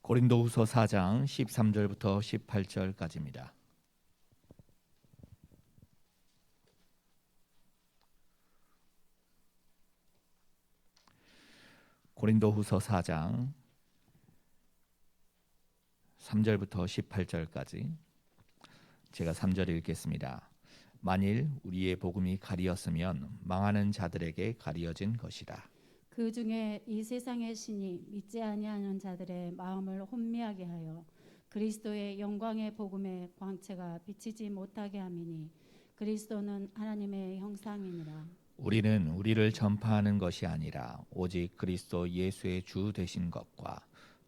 고린도후서 4장 13절부터 18절까지입니다. 고린도후서 4장 3절부터 18절까지 제가 3절 읽겠습니다. 만일 우리의 복음이 가리었으면 망하는 자들에게 가리어진 것이라. 그 중에 이 세상의 신이 믿지 아니하는 자들의 마음을 혼미하게 하여 그리스도의 영광의 복음의 광채가 비치지 못하게 함이니 그리스도는 하나님의 형상이니라. 우리는 우리를 전파하는 것이 아니라 오직 그리스도 예수의 주 되신 것과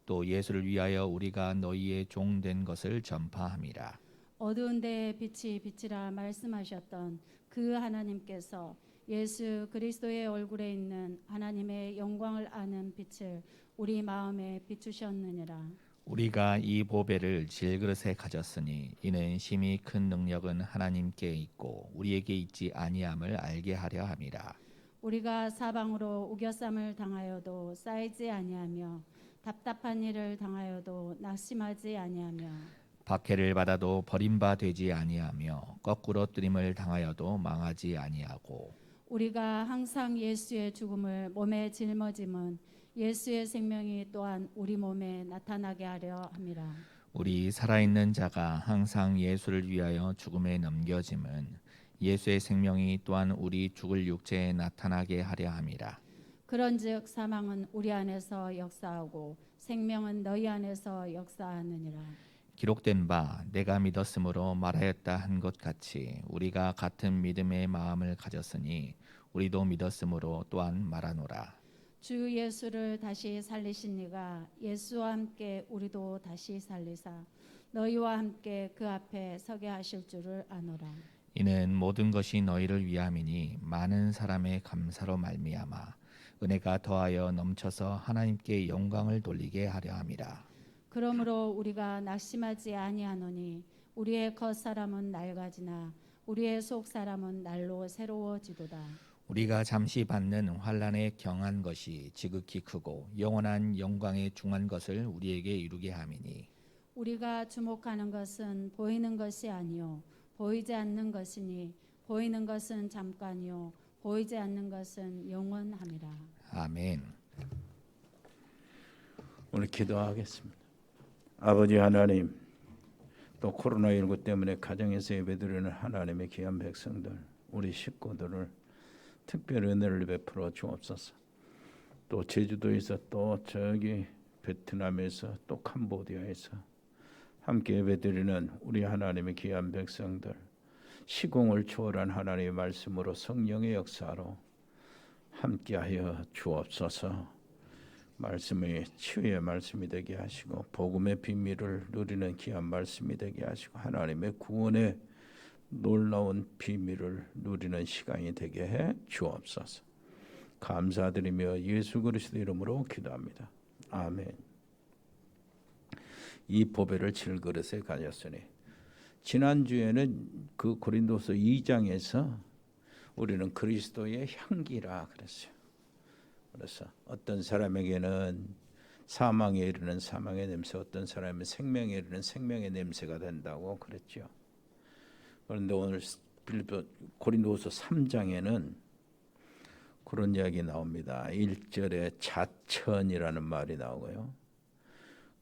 또 예수를 위하여 우리가 너희의 종 된 것을 전파함이라. 어두운 데에 빛이 비치라 말씀하셨던 그 하나님께서 예수 그리스도의 얼굴에 있는 하나님의 영광을 아는 빛을 우리 마음에 비추셨느니라. 우리가 이 보배를 질그릇에 가졌으니 이는 심히 큰 능력은 하나님께 있고 우리에게 있지 아니함을 알게 하려 함이라. 우리가 사방으로 우겨쌈을 당하여도 쌓이지 아니하며 답답한 일을 당하여도 낙심하지 아니하며 박해를 받아도 버림받지 아니하며 거꾸로 뜨림을 당하여도 망하지 아니하고 우리가 항상 예수의 죽음을 몸에 짊어짐은 예수의 생명이 또한 우리 몸에 나타나게 하려 함이라. 우리 살아있는 자가 항상 예수를 위하여 죽음에 넘겨짐은 예수의 생명이 또한 우리 죽을 육체에 나타나게 하려 함이라. 그런즉 사망은 우리 안에서 역사하고 생명은 너희 안에서 역사하느니라. 기록된 바 내가 믿었으므로 말하였다 한 것 같이 우리가 같은 믿음의 마음을 가졌으니 우리도 믿었으므로 또한 말하노라. 주 예수를 다시 살리신 이가 예수와 함께 우리도 다시 살리사 너희와 함께 그 앞에 서게 하실 줄을 아노라. 이는 모든 것이 너희를 위함이니 많은 사람의 감사로 말미암아 은혜가 더하여 넘쳐서 하나님께 영광을 돌리게 하려 함이라. 그러므로 우리가 낙심하지 아니하노니 우리의 겉사람은 낡아지나 우리의 속사람은 날로 새로워지도다. 우리가 잠시 받는 환난에 경한 것이 지극히 크고 영원한 영광에 중한 것을 우리에게 이루게 함이니 우리가 주목하는 것은 보이는 것이 아니요 보이지 않는 것이니 보이는 것은 잠깐이요 보이지 않는 것은 영원함이라. 아멘. 오늘 기도하겠습니다. 아버지 하나님, 또 코로나19 때문에 가정에서 예배드리는 하나님의 귀한 백성들, 우리 식구들을 특별히 은혜를 베풀어 주옵소서. 또 제주도에서 또 저기 베트남에서 또 캄보디아에서 함께 예배드리는 우리 하나님의 귀한 백성들, 시공을 초월한 하나님의 말씀으로 성령의 역사로 함께하여 주옵소서. 말씀이 치유의 말씀이 되게 하시고 복음의 비밀을 누리는 귀한 말씀이 되게 하시고 하나님의 구원의 놀라운 비밀을 누리는 시간이 되게 해 주옵소서. 감사드리며 예수 그리스도 이름으로 기도합니다. 아멘. 이 보배를 질그릇에 가졌으니 지난주에는 그 고린도서 2장에서 우리는 그리스도의 향기라 그랬어요. 그래서 어떤 사람에게는 사망에 이르는 사망의 냄새, 어떤 사람은 생명에 이르는 생명의 냄새가 된다고 그랬죠. 그런데 오늘 고린도후서 3장에는 그런 이야기 나옵니다. 1절에 자천이라는 말이 나오고요.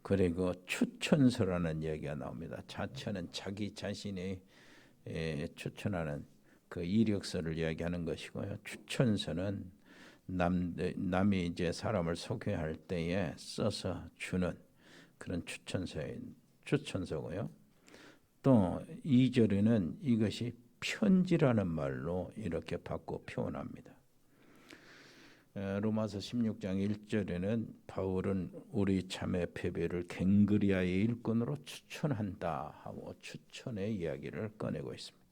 그리고 추천서라는 이야기가 나옵니다. 자천은 자기 자신이 추천하는 그 이력서를 이야기하는 것이고요. 추천서는 남이 이제 사람을 소개할 때에 써서 주는 그런 추천서고요. 또 2절에는 이것이 편지라는 말로 이렇게 바꿔 표현합니다. 로마서 16장 1절에는 바울은 우리 자매 페베를 갱그리아의 일꾼으로 추천한다 하고 추천의 이야기를 꺼내고 있습니다.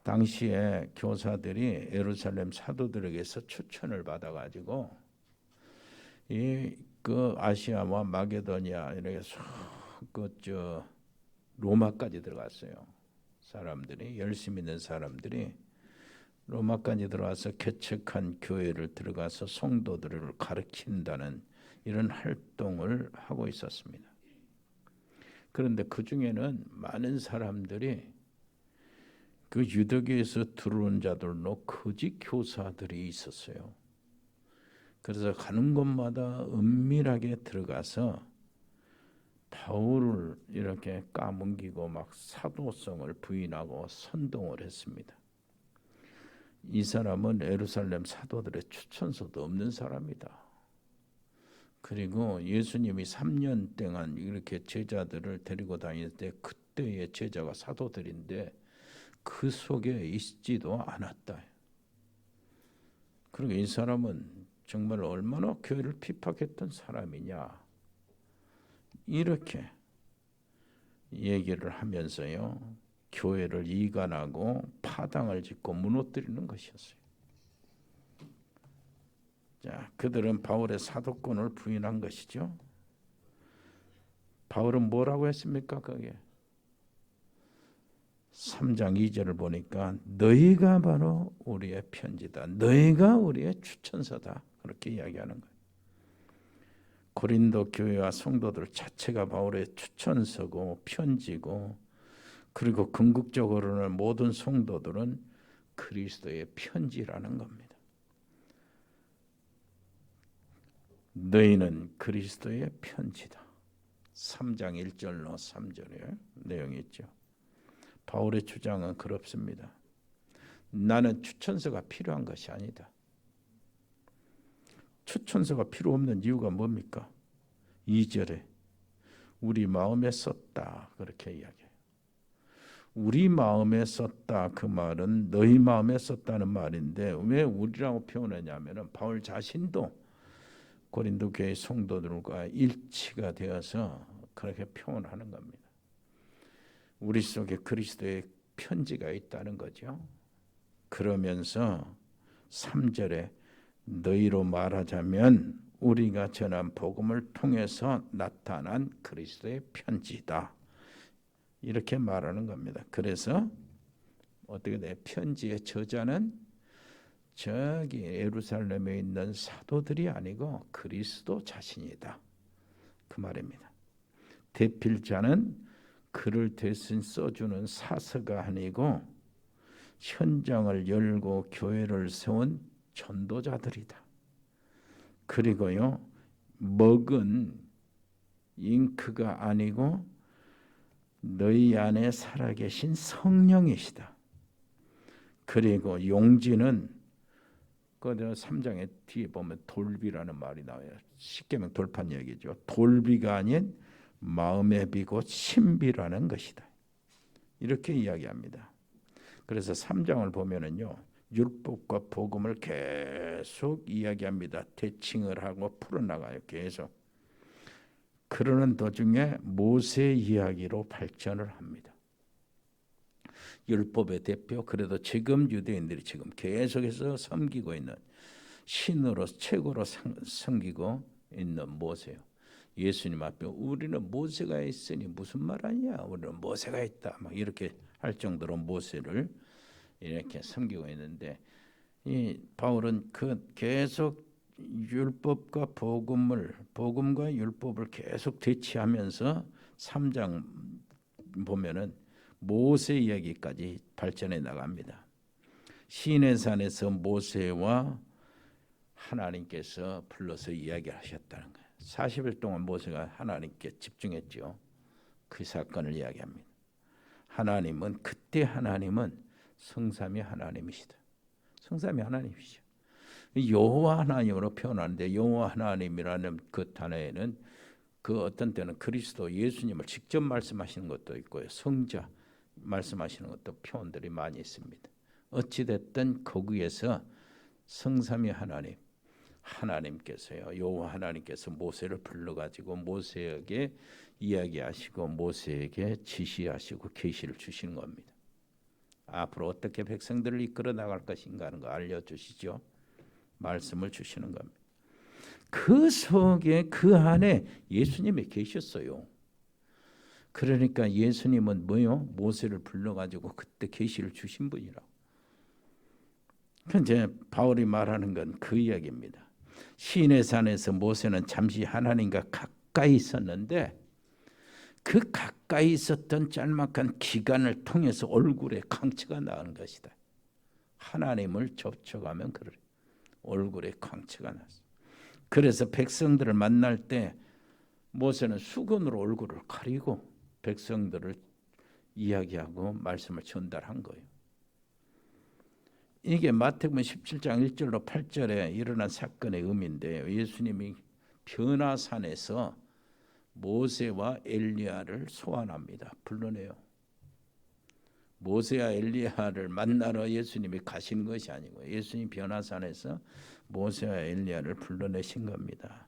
당시에 교사들이 예루살렘 사도들에게서 추천을 받아가지고 그 아시아와 마게도니아 이렇게 로마까지 들어갔어요. 사람들이 열심히 있는 사람들이 로마까지 들어와서 개척한 교회를 들어가서 성도들을 가르친다는 이런 활동을 하고 있었습니다. 그런데 그 중에는 많은 사람들이 그 유대교에서 들어온 자들로 거짓 교사들이 있었어요. 그래서 가는 곳마다 은밀하게 들어가서 바울을 이렇게 까뭉기고 막 사도성을 부인하고 선동을 했습니다. 이 사람은 예루살렘 사도들의 추천서도 없는 사람이다. 그리고 예수님이 3년 동안 이렇게 제자들을 데리고 다닐 때 그때의 제자가 사도들인데 그 속에 있지도 않았다. 그리고 이 사람은 정말 얼마나 교회를 핍박했던 사람이냐 이렇게 얘기를 하면서요 교회를 이간하고 파당을 짓고 무너뜨리는 것이었어요. 자, 그들은 바울의 사도권을 부인한 것이죠. 바울은 뭐라고 했습니까? 거기에 3장 2절을 보니까 너희가 바로 우리의 편지다. 너희가 우리의 추천서다. 그렇게 이야기하는 거예요. 고린도 교회와 성도들 자체가 바울의 추천서고 편지고 그리고 궁극적으로는 모든 성도들은 그리스도의 편지라는 겁니다. 너희는 그리스도의 편지다. 3장 1절로 3절에 내용이 있죠. 바울의 주장은 그렇습니다. 나는 추천서가 필요한 것이 아니다. 추천서가 필요 없는 이유가 뭡니까? 2절에 우리 마음에 썼다 그렇게 이야기해요. 우리 마음에 썼다 그 말은 너희 마음에 썼다는 말인데 왜 우리라고 표현하냐면은 바울 자신도 고린도 교회 성도들과 일치가 되어서 그렇게 표현하는 겁니다. 우리 속에 그리스도의 편지가 있다는 거죠. 그러면서 3절에 너희로 말하자면 우리가 전한 복음을 통해서 나타난 그리스도의 편지다. 이렇게 말하는 겁니다. 그래서 어떻게 돼? 편지의 저자는 저기 예루살렘에 있는 사도들이 아니고 그리스도 자신이다. 그 말입니다. 대필자는 글을 대신 써주는 사서가 아니고 현장을 열고 교회를 세운 전도자들이다. 그리고요 먹은 잉크가 아니고 너희 안에 살아계신 성령이시다. 그리고 용지는 그 3장의 뒤에 보면 돌비라는 말이 나와요. 십계명 돌판 얘기죠. 돌비가 아닌 마음의 비고 신비라는 것이다. 이렇게 이야기합니다. 그래서 3장을 보면은요. 율법과 복음을 계속 이야기합니다. 대칭을 하고 풀어나가요. 계속. 그러는 도중에 모세 이야기로 발전을 합니다. 율법의 대표, 그래도 지금 유대인들이 지금 계속해서 섬기고 있는 신으로 최고로 섬기고 있는 모세요. 예수님 앞에 우리는 모세가 있으니 무슨 말 아니야? 우리는 모세가 있다. 막 이렇게 할 정도로 모세를 이렇게 섬기고 있는데 이 바울은 그 계속 율법과 복음과 율법을 계속 대치하면서 3장 보면은 모세 이야기까지 발전해 나갑니다. 시내산에서 모세와 하나님께서 불러서 이야기하셨다는 거예요. 40일 동안 모세가 하나님께 집중했죠. 그 사건을 이야기합니다. 그때 하나님은 성삼위 하나님이시다. 성삼위 하나님이시죠. 여호와 하나님으로 표현하는데 여호와 하나님이라는 그 단어에는 그 어떤 때는 그리스도 예수님을 직접 말씀하시는 것도 있고요. 성자 말씀하시는 것도 표현들이 많이 있습니다. 어찌됐든 거기에서 성삼위 하나님께서요. 여호와 하나님께서 모세를 불러가지고 모세에게 이야기하시고 모세에게 지시하시고 계시를 주시는 겁니다. 앞으로 어떻게 백성들을 이끌어 나갈 것인가 하는 거 알려주시죠. 말씀을 주시는 겁니다. 그 속에 그 안에 예수님이 계셨어요. 그러니까 예수님은 뭐요? 모세를 불러가지고 그때 계시를 주신 분이라고. 이제 바울이 말하는 건 그 이야기입니다. 시내산에서 모세는 잠시 하나님과 가까이 있었는데 그 가까이 있었던 짤막한 기간을 통해서 얼굴에 광채가 나는 것이다. 하나님을 접촉하면 그래. 얼굴에 광채가 났어. 그래서 백성들을 만날 때 모세는 수건으로 얼굴을 가리고 백성들을 이야기하고 말씀을 전달한 거예요. 이게 마태복음 17장 1절로 8절에 일어난 사건의 의미인데요. 예수님이 변화산에서 모세와 엘리야를 소환합니다. 불러내요. 모세와 엘리야를 만나러 예수님이 가신 것이 아니고 예수님 변화산에서 모세와 엘리야를 불러내신 겁니다.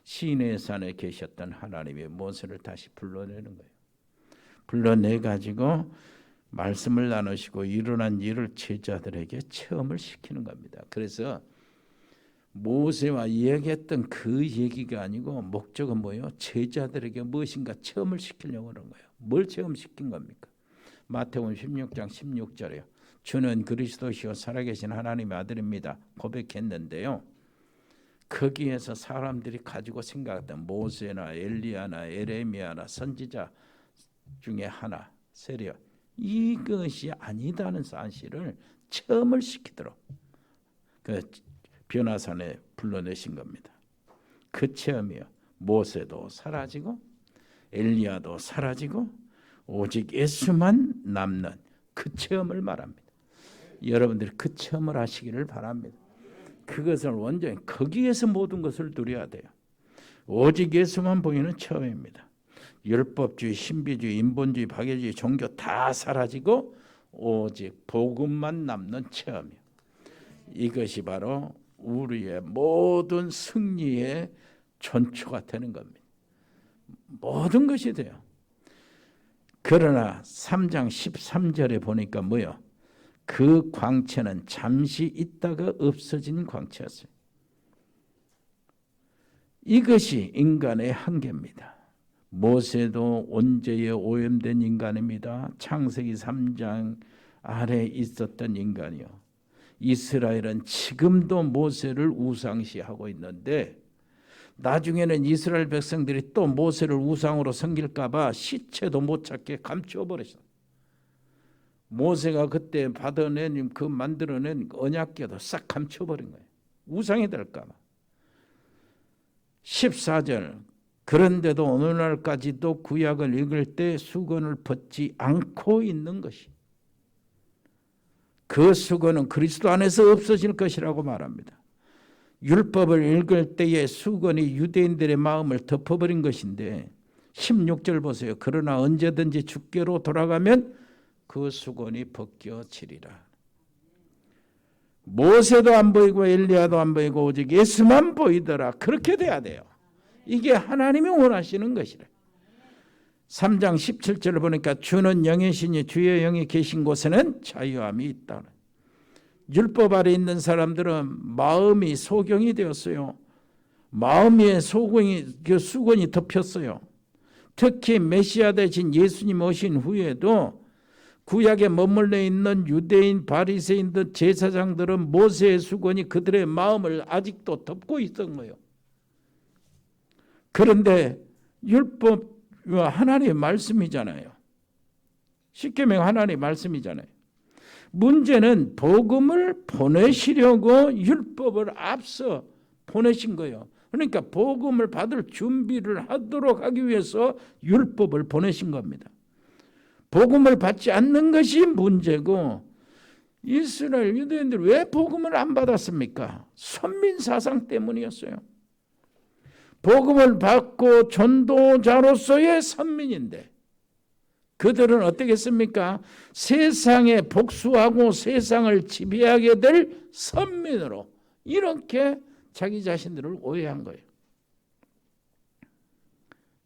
시내 산에 계셨던 하나님이 모세를 다시 불러내는 거예요. 불러내 가지고 말씀을 나누시고 일어난 일을 제자들에게 체험을 시키는 겁니다. 그래서 모세와 이야기했던 그 얘기가 아니고 목적은 뭐예요? 제자들에게 무엇인가 체험을 시키려고 하는 거예요. 뭘 체험시킨 겁니까? 마태복음 16장 16절에요. 주는 그리스도시요 살아계신 하나님의 아들입니다. 고백했는데요. 거기에서 사람들이 가지고 생각했던 모세나 엘리야나 에레미야나 선지자 중에 하나, 세례 이것이 아니다는 사실을 체험을 시키도록 그 변화산에 불러내신 겁니다. 그 체험이요. 모세도 사라지고 엘리야도 사라지고 오직 예수만 남는 그 체험을 말합니다. 여러분들이 그 체험을 하시기를 바랍니다. 그것을 완전히 거기에서 모든 것을 누려야 돼요. 오직 예수만 보이는 체험입니다. 율법주의, 신비주의, 인본주의, 박애주의, 종교 다 사라지고 오직 복음만 남는 체험이에요. 이것이 바로 우리의 모든 승리의 전초가 되는 겁니다. 모든 것이 돼요. 그러나 3장 13절에 보니까 뭐요? 그 광채는 잠시 있다가 없어진 광채였어요. 이것이 인간의 한계입니다. 모세도 원죄에 오염된 인간입니다. 창세기 3장 아래 있었던 인간이요. 이스라엘은 지금도 모세를 우상시하고 있는데 나중에는 이스라엘 백성들이 또 모세를 우상으로 섬길까 봐 시체도 못 찾게 감추어 버렸어. 모세가 그때 받아낸 그 만들어낸 언약궤도 싹 감춰 버린 거예요. 우상이 될까 봐. 14절 그런데도 오늘날까지도 구약을 읽을 때 수건을 벗지 않고 있는 것이 그 수건은 그리스도 안에서 없어질 것이라고 말합니다. 율법을 읽을 때에 수건이 유대인들의 마음을 덮어버린 것인데 16절 보세요. 그러나 언제든지 주께로 돌아가면 그 수건이 벗겨지리라. 모세도 안 보이고 엘리야도 안 보이고 오직 예수만 보이더라. 그렇게 돼야 돼요. 이게 하나님이 원하시는 것이라. 3장 17절을 보니까 주는 영의 신이 주의 영이 계신 곳에는 자유함이 있다. 율법 아래 있는 사람들은 마음이 소경이 되었어요. 마음 위에 수건이 덮였어요. 특히 메시아 되신 예수님 오신 후에도 구약에 머물러 있는 유대인 바리새인들 제사장들은 모세의 수건이 그들의 마음을 아직도 덮고 있던 거예요. 그런데 율법 하나님의 말씀이잖아요. 십계명 하나님의 말씀이잖아요. 문제는 복음을 보내시려고 율법을 앞서 보내신 거예요. 그러니까 복음을 받을 준비를 하도록 하기 위해서 율법을 보내신 겁니다. 복음을 받지 않는 것이 문제고 이스라엘 유대인들 왜 복음을 안 받았습니까? 선민 사상 때문이었어요. 복음을 받고 전도자로서의 선민인데 그들은 어떻게 했습니까? 세상에 복수하고 세상을 지배하게 될 선민으로 이렇게 자기 자신들을 오해한 거예요.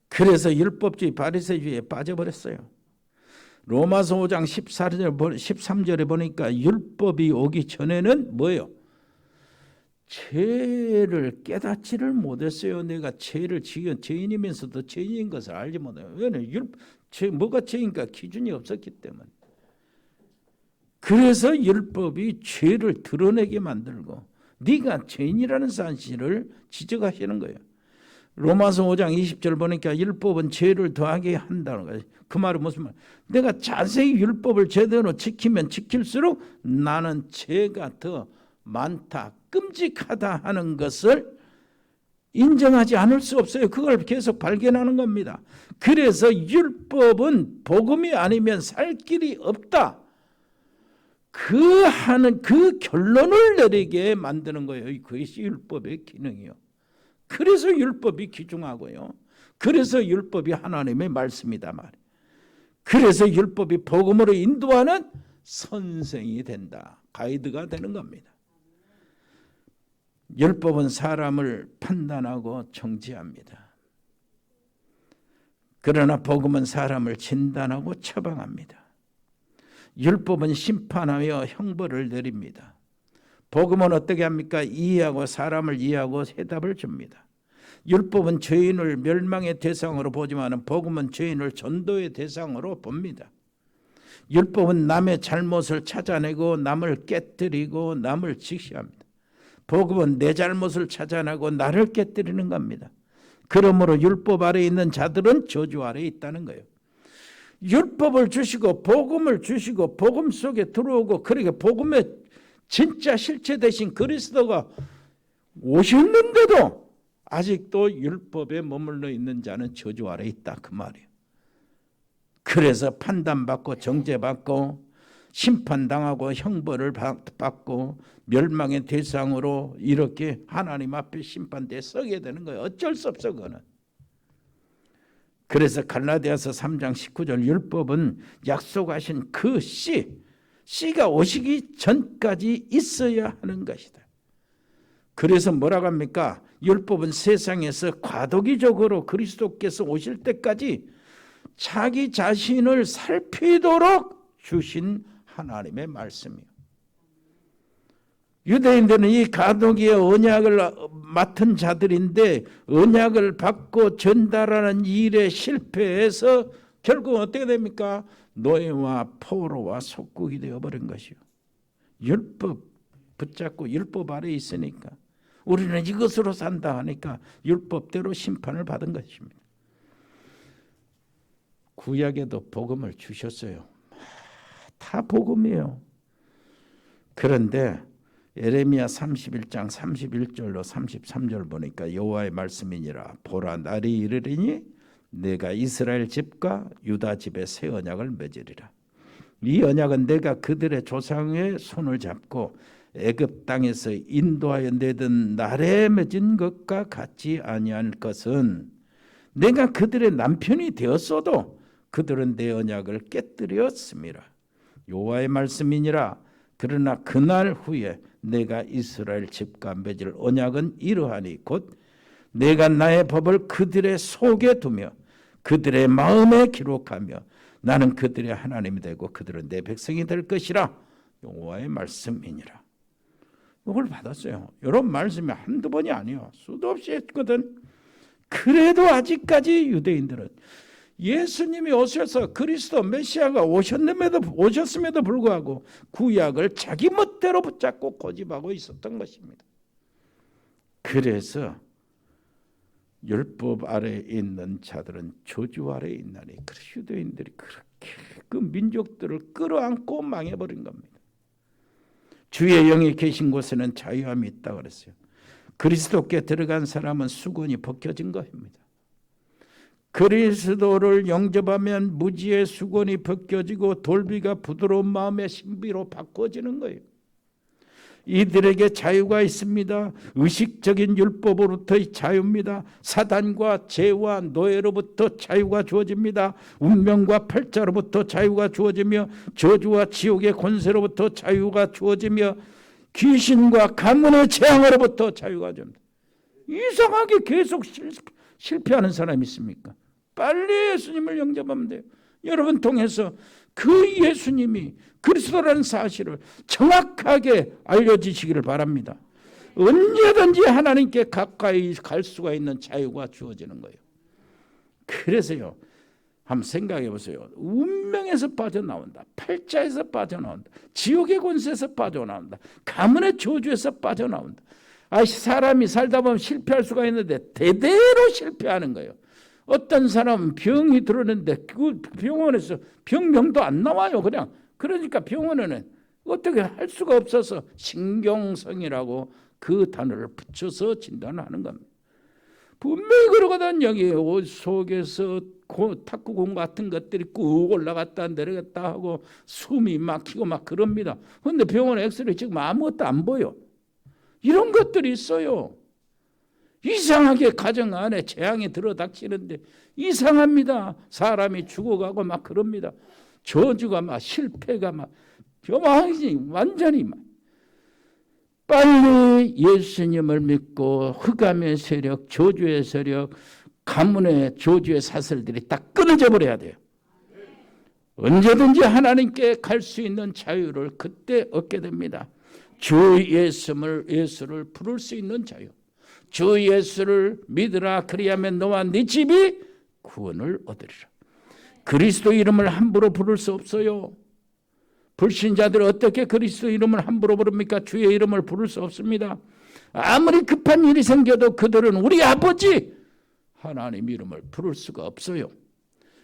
그래서 율법주의 바리새주의에 빠져버렸어요. 로마서 5장 13절에 보니까 율법이 오기 전에는 뭐예요? 죄를 깨닫지를 못했어요. 내가 죄를 지은 죄인이면서도 죄인인 것을 알지 못해요. 왜냐하면 뭐가 죄인가 기준이 없었기 때문에. 그래서 율법이 죄를 드러내게 만들고 네가 죄인이라는 사실을 지적하시는 거예요. 로마서 5장 20절 보니까 율법은 죄를 더하게 한다는 거예요. 그 말은 무슨 말? 내가 자세히 율법을 제대로 지키면 지킬수록 나는 죄가 더 많다, 끔찍하다 하는 것을 인정하지 않을 수 없어요. 그걸 계속 발견하는 겁니다. 그래서 율법은 복음이 아니면 살 길이 없다. 그 결론을 내리게 만드는 거예요. 그것이 율법의 기능이요. 그래서 율법이 귀중하고요. 그래서 율법이 하나님의 말씀이다 말이에요. 그래서 율법이 복음으로 인도하는 선생이 된다. 가이드가 되는 겁니다. 율법은 사람을 판단하고 정죄합니다. 그러나 복음은 사람을 진단하고 처방합니다. 율법은 심판하며 형벌을 내립니다. 복음은 어떻게 합니까? 이해하고 사람을 이해하고 해답을 줍니다. 율법은 죄인을 멸망의 대상으로 보지만 복음은 죄인을 전도의 대상으로 봅니다. 율법은 남의 잘못을 찾아내고 남을 깨뜨리고 남을 직시합니다. 복음은 내 잘못을 찾아내고 나를 깨뜨리는 겁니다. 그러므로 율법 아래에 있는 자들은 저주 아래에 있다는 거예요. 율법을 주시고 복음을 주시고 복음 속에 들어오고 그러니까 복음의 진짜 실체 되신 그리스도가 오셨는데도 아직도 율법에 머물러 있는 자는 저주 아래에 있다 그 말이에요. 그래서 판단받고 정죄받고 심판당하고 형벌을 받고 멸망의 대상으로 이렇게 하나님 앞에 심판대에 서게 되는 거예요. 어쩔 수 없어 그거는. 그래서 갈라디아서 3장 19절 율법은 약속하신 그 씨가 오시기 전까지 있어야 하는 것이다. 그래서 뭐라고 합니까? 율법은 세상에서 과도기적으로 그리스도께서 오실 때까지 자기 자신을 살피도록 주신 하나님의 말씀이에요. 유대인들은 이 과도기의 언약을 맡은 자들인데 언약을 받고 전달하는 일에 실패해서 결국 어떻게 됩니까? 노예와 포로와 속국이 되어버린 것이요. 율법 붙잡고 율법 아래에 있으니까 우리는 이것으로 산다 하니까 율법대로 심판을 받은 것입니다. 구약에도 복음을 주셨어요. 다 복음이에요. 그런데 예레미야 31장 31절로 33절 보니까 여호와의 말씀이니라 보라 날이 이르리니 내가 이스라엘 집과 유다 집에 새 언약을 맺으리라. 이 언약은 내가 그들의 조상의 손을 잡고 애굽 땅에서 인도하여 내던 날에 맺은 것과 같지 아니할 것은 내가 그들의 남편이 되었어도 그들은 내 언약을 깨뜨렸음이라. 여호와의 말씀이니라. 그러나 그날 후에 내가 이스라엘 집과 맺을 언약은 이러하니 곧 내가 나의 법을 그들의 속에 두며 그들의 마음에 기록하며 나는 그들의 하나님이 되고 그들은 내 백성이 될 것이라. 여호와의 말씀이니라. 이걸 받았어요. 이런 말씀이 한두 번이 아니에요. 수도 없이 했거든. 그래도 아직까지 유대인들은 예수님이 오셔서 그리스도 메시아가 오셨음에도 불구하고 구약을 자기 멋대로 붙잡고 고집하고 있었던 것입니다. 그래서 율법 아래에 있는 자들은 저주 아래에 있나니 유대인들이 그렇게 그 민족들을 끌어안고 망해버린 겁니다. 주의 영이 계신 곳에는 자유함이 있다 그랬어요. 그리스도께 들어간 사람은 수건이 벗겨진 것입니다. 그리스도를 영접하면 무지의 수건이 벗겨지고 돌비가 부드러운 마음의 신비로 바꿔지는 거예요. 이들에게 자유가 있습니다. 의식적인 율법으로부터의 자유입니다. 사단과 죄와 노예로부터 자유가 주어집니다. 운명과 팔자로부터 자유가 주어지며 저주와 지옥의 권세로부터 자유가 주어지며 귀신과 가문의 재앙으로부터 자유가 줍니다. 이상하게 계속 실패하는 사람이 있습니까? 빨리 예수님을 영접하면 돼요. 여러분 통해서 그 예수님이 그리스도라는 사실을 정확하게 알려주시기를 바랍니다. 언제든지 하나님께 가까이 갈 수가 있는 자유가 주어지는 거예요. 그래서요, 한번 생각해 보세요. 운명에서 빠져나온다. 팔자에서 빠져나온다. 지옥의 권세에서 빠져나온다. 가문의 저주에서 빠져나온다. 사람이 살다 보면 실패할 수가 있는데 대대로 실패하는 거예요. 어떤 사람은 병이 들었는데 그 병원에서 병명도 안 나와요. 그러니까 병원에는 어떻게 할 수가 없어서 신경성이라고 그 단어를 붙여서 진단을 하는 겁니다. 분명히 그러거든. 여기 옷 속에서 탁구공 같은 것들이 꾹 올라갔다 내려갔다 하고 숨이 막히고 막 그럽니다. 그런데 병원 엑스레이 지금 아무것도 안 보여. 이런 것들이 있어요. 이상하게 가정 안에 재앙이 들어닥치는데 이상합니다. 사람이 죽어가고 막 그럽니다. 저주가 막 실패가 막 교만이 완전히 막. 빨리 예수님을 믿고 흑암의 세력, 저주의 세력, 가문의 저주의 사슬들이 딱 끊어져 버려야 돼요. 언제든지 하나님께 갈 수 있는 자유를 그때 얻게 됩니다. 주 예수를 부를 수 있는 자유. 주 예수를 믿으라. 그리하면 너와 네 집이 구원을 얻으리라. 그리스도 이름을 함부로 부를 수 없어요. 불신자들 어떻게 그리스도 이름을 함부로 부릅니까? 주의 이름을 부를 수 없습니다. 아무리 급한 일이 생겨도 그들은 우리 아버지 하나님 이름을 부를 수가 없어요.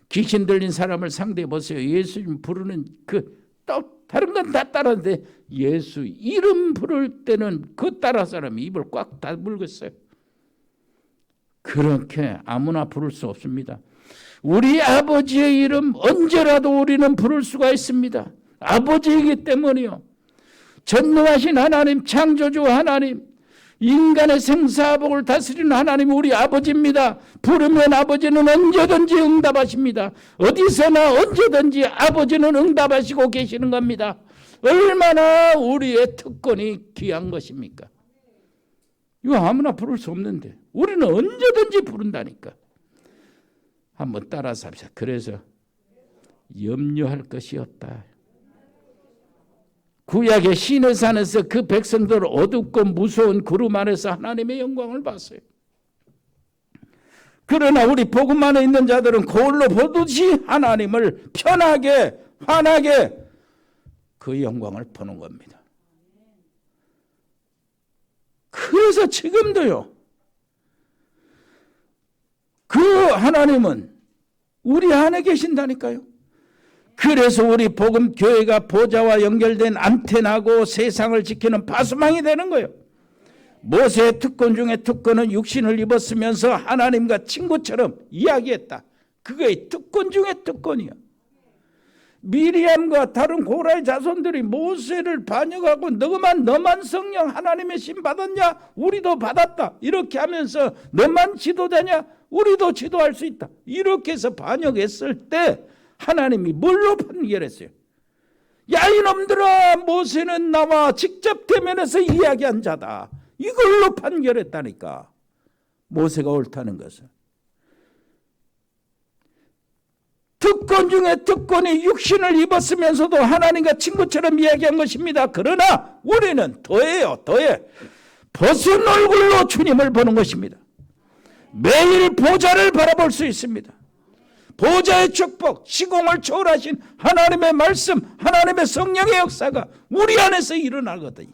귀신 들린 사람을 상대해 보세요. 예수님 부르는 다른 건 다 따라하는데 예수 이름 부를 때는 그 따라 사람이 입을 꽉 다물겠어요. 그렇게 아무나 부를 수 없습니다. 우리 아버지의 이름 언제라도 우리는 부를 수가 있습니다. 아버지이기 때문이요. 전능하신 하나님, 창조주 하나님, 인간의 생사복을 다스리는 하나님이 우리 아버지입니다. 부르면 아버지는 언제든지 응답하십니다. 어디서나 언제든지 아버지는 응답하시고 계시는 겁니다. 얼마나 우리의 특권이 귀한 것입니까? 이거 아무나 부를 수 없는데 우리는 언제든지 부른다니까. 한번 따라서 합시다. 그래서 염려할 것이 없다. 구약의 시내산에서 그 백성들 어둡고 무서운 구름 안에서 하나님의 영광을 봤어요. 그러나 우리 복음 안에 있는 자들은 거울로 보듯이 하나님을 편하게 환하게 그 영광을 보는 겁니다. 그래서 지금도요. 그 하나님은 우리 안에 계신다니까요. 그래서 우리 복음 교회가 보좌와 연결된 안테나고 세상을 지키는 파수망이 되는 거예요. 모세의 특권 중에 특권은 육신을 입었으면서 하나님과 친구처럼 이야기했다. 그게 특권 중에 특권이야. 미리암과 다른 고라의 자손들이 모세를 반역하고 너만 성령 하나님의 신 받았냐? 우리도 받았다. 이렇게 하면서 너만 지도자냐? 우리도 지도할 수 있다. 이렇게 해서 반역했을 때 하나님이 뭘로 판결했어요? 야 이놈들아, 모세는 나와 직접 대면해서 이야기한 자다. 이걸로 판결했다니까. 모세가 옳다는 것은. 특권 중에 특권이 육신을 입었으면서도 하나님과 친구처럼 이야기한 것입니다. 그러나 우리는 더해. 벗은 얼굴로 주님을 보는 것입니다. 매일 보좌를 바라볼 수 있습니다. 보좌의 축복, 시공을 초월하신 하나님의 말씀, 하나님의 성령의 역사가 우리 안에서 일어나거든요.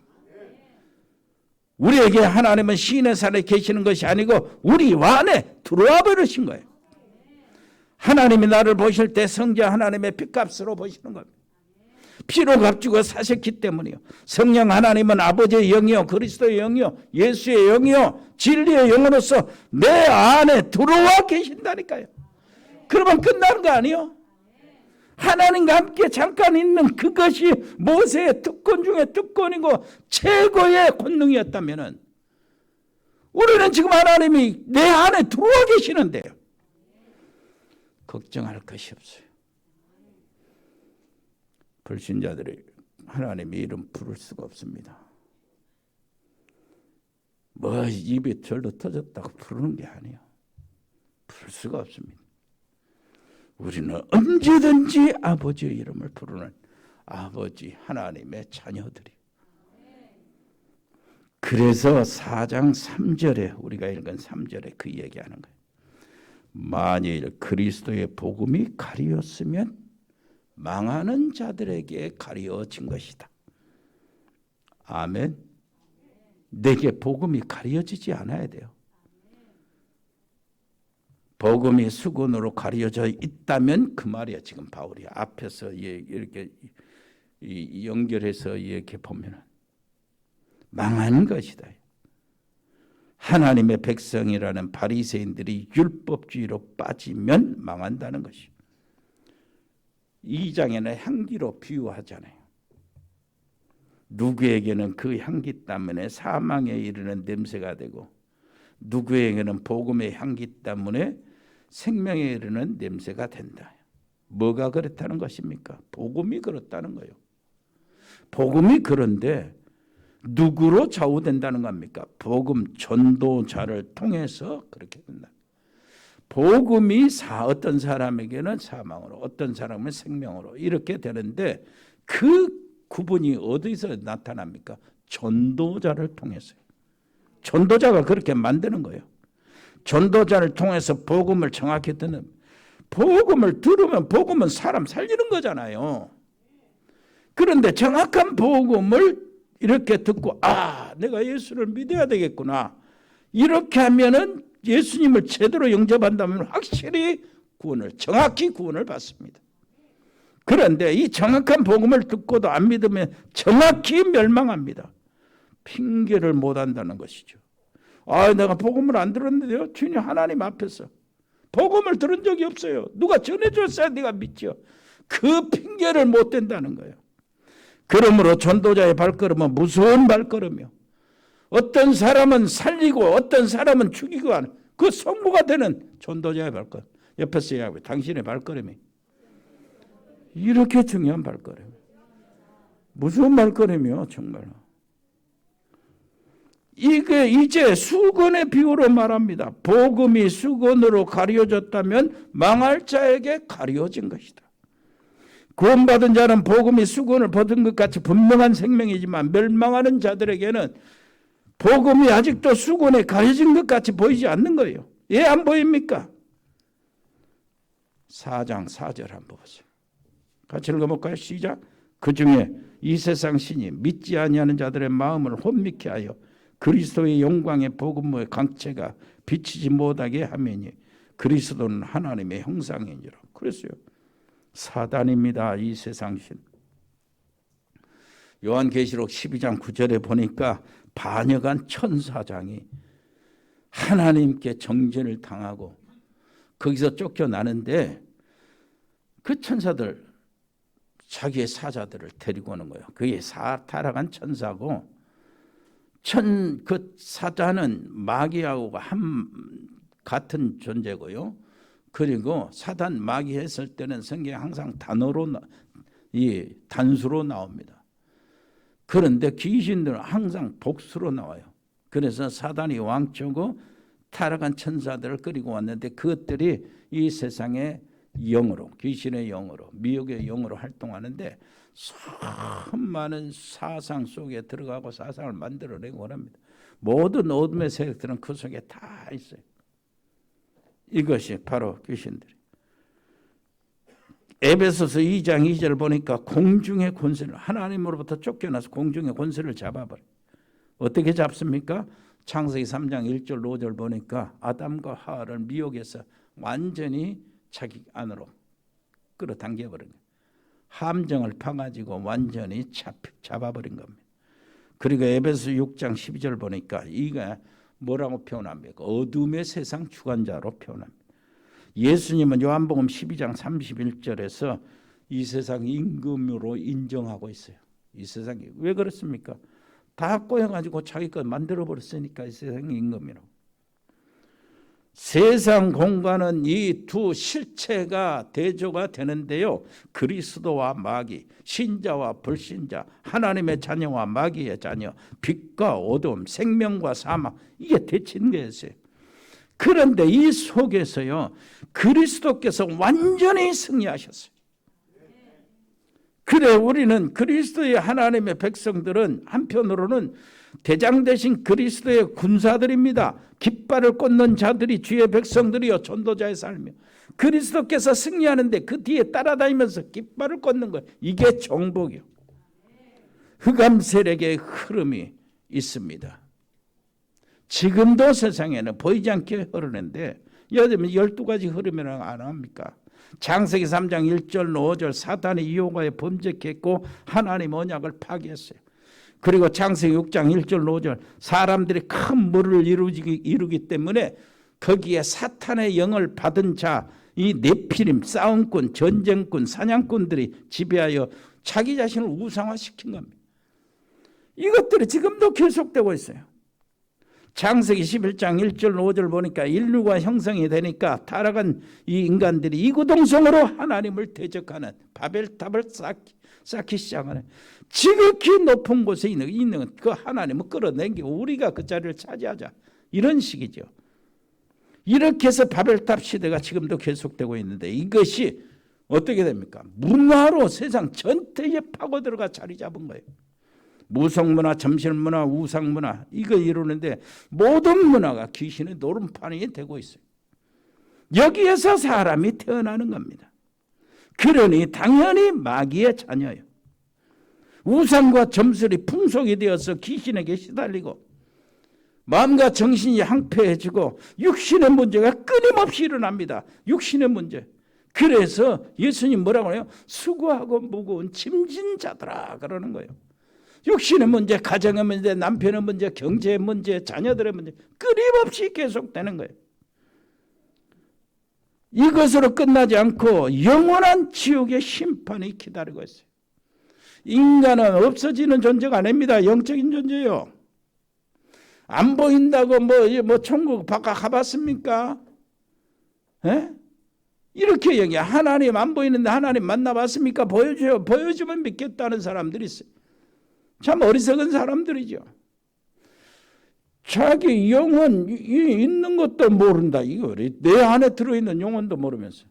우리에게 하나님은 시인의 산에 계시는 것이 아니고 우리 안에 들어와 버리신 거예요. 하나님이 나를 보실 때 성자 하나님의 피값으로 보시는 겁니다. 피로 값주고 사셨기 때문이요. 성령 하나님은 아버지의 영이요, 그리스도의 영이요, 예수의 영이요, 진리의 영으로서 내 안에 들어와 계신다니까요. 그러면 끝나는 거 아니에요? 하나님과 함께 잠깐 있는 그것이 모세의 특권 중에 특권이고 최고의 권능이었다면 우리는 지금 하나님이 내 안에 들어와 계시는데요. 걱정할 것이 없어요. 불신자들이 하나님의 이름 부를 수가 없습니다. 뭐 입이 절로 터졌다고 부르는 게 아니에요. 부를 수가 없습니다. 우리는 언제든지 아버지의 이름을 부르는 아버지 하나님의 자녀들이. 그래서 4장 3절에 우리가 읽은 3절에 그 얘기하는 거예요. 만일 그리스도의 복음이 가리웠으면 망하는 자들에게 가리워진 것이다. 아멘. 내게 복음이 가려지지 않아야 돼요. 복음이 수건으로 가려져 있다면 그 말이야. 지금 바울이 앞에서 이렇게 연결해서 이렇게 보면 망한 것이다. 하나님의 백성이라는 바리새인들이 율법주의로 빠지면 망한다는 것이. 2장에는 향기로 비유하잖아요. 누구에게는 그 향기 때문에 사망에 이르는 냄새가 되고 누구에게는 복음의 향기 때문에 생명에 이르는 냄새가 된다. 뭐가 그렇다는 것입니까? 복음이 그렇다는 거예요. 복음이 그런데 누구로 좌우된다는 겁니까? 복음 전도자를 통해서 그렇게 된다. 복음이 어떤 사람에게는 사망으로, 어떤 사람은 생명으로 이렇게 되는데 그 구분이 어디서 나타납니까? 전도자를 통해서요. 전도자가 그렇게 만드는 거예요. 전도자를 통해서 복음을 정확히 듣는, 복음을 들으면 복음은 사람 살리는 거잖아요. 그런데 정확한 복음을 이렇게 듣고 내가 예수를 믿어야 되겠구나. 이렇게 하면은 예수님을 제대로 영접한다면 확실히 정확히 구원을 받습니다. 그런데 이 정확한 복음을 듣고도 안 믿으면 정확히 멸망합니다. 핑계를 못 한다는 것이죠. 내가 복음을 안 들었는데요. 주님 하나님 앞에서 복음을 들은 적이 없어요. 누가 전해줬어야 내가 믿죠. 그 핑계를 못 댄다는 거예요. 그러므로 전도자의 발걸음은 무서운 발걸음이요. 어떤 사람은 살리고 어떤 사람은 죽이고 하는 그 성부가 되는 전도자의 발걸음. 옆에서 이야기하고 당신의 발걸음이 이렇게 중요한 발걸음. 무서운 발걸음이요. 정말. 이게 이제 수건의 비유로 말합니다. 복음이 수건으로 가려졌다면 망할 자에게 가려진 것이다. 구원받은 자는 복음이 수건을 벗은 것 같이 분명한 생명이지만 멸망하는 자들에게는 복음이 아직도 수건에 가려진 것 같이 보이지 않는 거예요. 왜 안 보입니까? 4장 4절 한번 보세요. 같이 읽어볼까요? 시작. 그 중에 이 세상 신이 믿지 아니하는 자들의 마음을 혼미케 하여 그리스도의 영광의 복음의 강체가 비치지 못하게 하매니 그리스도는 하나님의 형상이니라. 그랬어요. 사단입니다. 이 세상 신. 요한계시록 12장 9절에 보니까 반역한 천사장이 하나님께 정죄를 당하고 거기서 쫓겨나는데 그 천사들 자기의 사자들을 데리고 오는 거예요. 그게 타락한 천사고 그 사자는 마귀하고 같은 존재고요. 그리고 사단 마귀 했을 때는 성경에 항상 단수로 나옵니다. 그런데 귀신들은 항상 복수로 나와요. 그래서 사단이 왕초고 타락한 천사들을 끌고 왔는데 그것들이 이 세상의 영으로, 귀신의 영으로, 미혹의 영으로 활동하는데 수많은 사상 속에 들어가고 사상을 만들어내고 합니다. 모든 어둠의 세력들은 그 속에 다 있어요. 이것이 바로 귀신들이. 에베소서 2장 2절 보니까 공중의 권세를, 하나님으로부터 쫓겨나서 공중의 권세를 잡아버려요. 어떻게 잡습니까? 창세기 3장 1절 5절 보니까 아담과 하와를 미혹해서 완전히 자기 안으로 끌어당겨버린 거예요. 함정을 파가지고 완전히 잡아버린 겁니다. 그리고 에베소 6장 12절 보니까 이가 뭐라고 표현합니까? 어둠의 세상 주관자로 표현합니다. 예수님은 요한복음 12장 31절에서 이 세상 임금으로 인정하고 있어요. 이 세상이 왜 그렇습니까? 다 꼬여가지고 자기 것 만들어버렸으니까 이 세상이 임금이라고. 세상 공간은 이 두 실체가 대조가 되는데요. 그리스도와 마귀, 신자와 불신자, 하나님의 자녀와 마귀의 자녀, 빛과 어둠, 생명과 사망, 이게 대치는 거였어요. 그런데 이 속에서요, 그리스도께서 완전히 승리하셨어요. 그래 우리는 그리스도의 하나님의 백성들은 한편으로는 대장 되신 그리스도의 군사들입니다. 깃발을 꽂는 자들이 주의 백성들이여 전도자의 삶이요. 그리스도께서 승리하는데 그 뒤에 따라다니면서 깃발을 꽂는 거예요. 이게 정복이요. 흑암 세력의 흐름이 있습니다. 지금도 세상에는 보이지 않게 흐르는데 요즘 12가지 흐름이라고 안 합니까? 창세기 3장 1절 5절 사탄이 이호가에 범죄했고 하나님 언약을 파기했어요. 그리고 창세기 6장 1절 5절 사람들이 큰 물을 이루기 때문에 거기에 사탄의 영을 받은 자, 이 네피림, 싸움꾼, 전쟁꾼, 사냥꾼들이 지배하여 자기 자신을 우상화시킨 겁니다. 이것들이 지금도 계속되고 있어요. 창세기 11장 1절 5절 보니까 인류가 형성이 되니까 타락한 이 인간들이 이구동성으로 하나님을 대적하는 바벨탑을 쌓기 시작하는, 지극히 높은 곳에 있는 그 하나님을 끌어당기고 우리가 그 자리를 차지하자, 이런 식이죠. 이렇게 해서 바벨탑 시대가 지금도 계속되고 있는데 이것이 어떻게 됩니까? 문화로 세상 전체에 파고 들어가 자리 잡은 거예요. 무속문화, 점실문화, 우상문화, 이거 이루는데 모든 문화가 귀신의 노름판이 되고 있어요. 여기에서 사람이 태어나는 겁니다. 그러니 당연히 마귀의 자녀예요. 우상과 점술이 풍속이 되어서 귀신에게 시달리고 마음과 정신이 항폐해지고 육신의 문제가 끊임없이 일어납니다. 육신의 문제. 그래서 예수님 뭐라고 해요? 수고하고 무거운 짐진자들아 그러는 거예요. 육신의 문제, 가정의 문제, 남편의 문제, 경제의 문제, 자녀들의 문제 끊임없이 계속되는 거예요. 이것으로 끝나지 않고 영원한 지옥의 심판이 기다리고 있어요. 인간은 없어지는 존재가 아닙니다. 영적인 존재예요. 안 보인다고 뭐 천국 바깥 가봤습니까? 에? 이렇게 얘기해. 하나님 안 보이는데 하나님 만나봤습니까? 보여줘요. 보여주면 믿겠다는 사람들이 있어요. 참 어리석은 사람들이죠. 자기 영혼 있는 것도 모른다. 이거 내 안에 들어있는 영혼도 모르면서.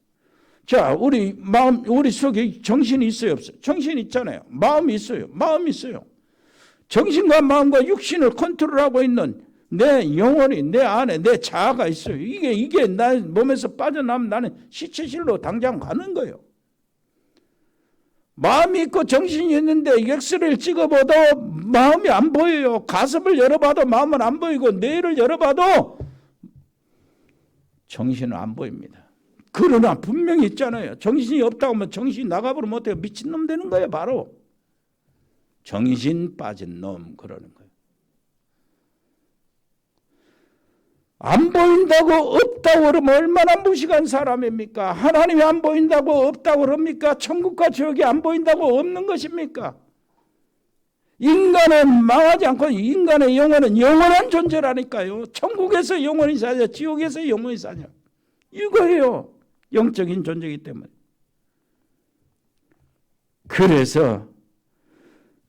자, 우리 마음, 우리 속에 정신이 있어요, 없어요? 정신이 있잖아요. 마음이 있어요. 마음이 있어요. 정신과 마음과 육신을 컨트롤하고 있는 내 영혼이 내 안에 내 자아가 있어요. 이게 나 몸에서 빠져나면 나는 시체실로 당장 가는 거예요. 마음이 있고 정신이 있는데 엑스레이를 찍어봐도 마음이 안 보여요. 가슴을 열어봐도 마음은 안 보이고 뇌를 열어봐도 정신은 안 보입니다. 그러나 분명히 있잖아요. 정신이 없다고 하면 정신이 나가버리면 어때요? 미친놈 되는 거예요. 바로 정신 빠진 놈 그러는 거예요. 안 보인다고 없다고 그러면 얼마나 무식한 사람입니까? 하나님이 안 보인다고 없다고 그럽니까? 천국과 지옥이 안 보인다고 없는 것입니까? 인간은 망하지 않고 인간의 영혼은 영원한 존재라니까요. 천국에서 영원히 사냐, 지옥에서 영원히 사냐, 이거예요. 영적인 존재이기 때문에. 그래서